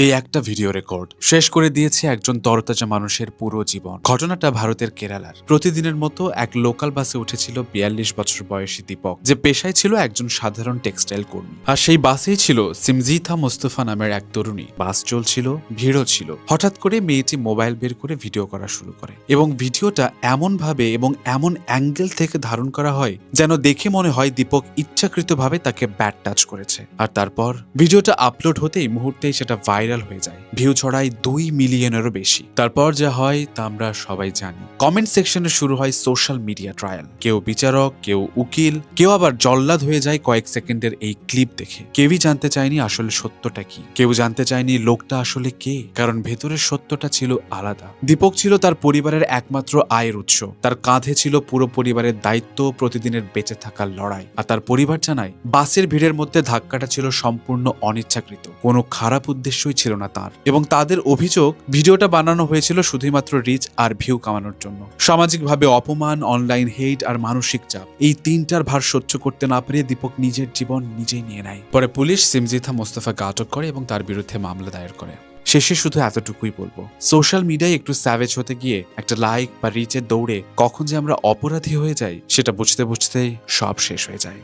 এই একটা video record শেষ করে দিয়েছে একজন তরতাজা মানুষের পুরো জীবন। ঘটনাটা ভারতের কেরালার। প্রতিদিনের মতো এক লোকাল বাসে উঠেছিল ৪২ বছর বয়সী দীপক, যে পেশায় ছিল একজন সাধারণ টেক্সটাইল কর্মী। আর সেই বাসেই ছিল সিমজিথা মোস্তফা নামের এক তরুণী। বাস চলছিল, ভিড়ও ছিল। হঠাৎ করে মেয়েটি মোবাইল বের করে ভিডিও করা শুরু করে, এবং ভিডিওটা এমন ভাবে এবং এমন অ্যাঙ্গেল থেকে ধারণ করা হয় যেন দেখে মনে হয় দীপক ইচ্ছাকৃতভাবে তাকে ব্যাড টাচ করেছে। আর তারপর ভিডিওটা আপলোড হতেই মুহূর্তেই সেটা ভাইরাল হয়ে যায়, ভিউ ছড়ায় 2 মিলিয়নেরও বেশি। তারপর যা হয় তা আমরা সবাই জানি। কমেন্ট সেকশনে শুরু হয় সোশ্যাল মিডিয়া ট্রায়াল। কেউ বিচারক, কেউ উকিল, কেউ আবার জল্লাদ হয়ে যায় কয়েক সেকেন্ডের এই ক্লিপ দেখে। কেউই জানতে চায়নি আসলে সত্যটা কি, কেউ জানতে চায়নি লোকটা আসলে কে, কারণ ভেতরের সত্যটা ছিল আলাদা। দীপক ছিল তার পরিবারের একমাত্র আয়ের উৎস। তার কাঁধে ছিল পুরো পরিবারের দায়িত্ব, প্রতিদিনের বেঁচে থাকার লড়াই। আর তার পরিবার জানায় বাসের ভিড়ের মধ্যে ধাক্কাটা ছিল সম্পূর্ণ অনিচ্ছাকৃত, কোনো খারাপ উদ্দেশ্যই ছিল না তার। এবং তাদের অভিযোগ, ভিডিওটা বানানো হয়েছিল শুধুমাত্র রিচ আর ভিউ কামানোর জন্য। সামাজিকভাবে অপমান, অনলাইন হেট আর মানসিক চাপ, এই তিনটার ভার সহ্য করতে না পেরে দীপক নিজের জীবন নিজেই নিয়ে নেয়। পরে পুলিশ সিমজিথা মোস্তফাকে আটক করে এবং তার বিরুদ্ধে মামলা দায়ের করে। শেষে শুধু এতটুকুই বলবো, সোশ্যাল মিডিয়ায় একটু স্যাভেজ হতে গিয়ে একটা লাইক বা রিচের দৌড়ে কখন যে আমরা অপরাধী হয়ে যাই, সেটা বুঝতে বুঝতেই সব শেষ হয়ে যায়।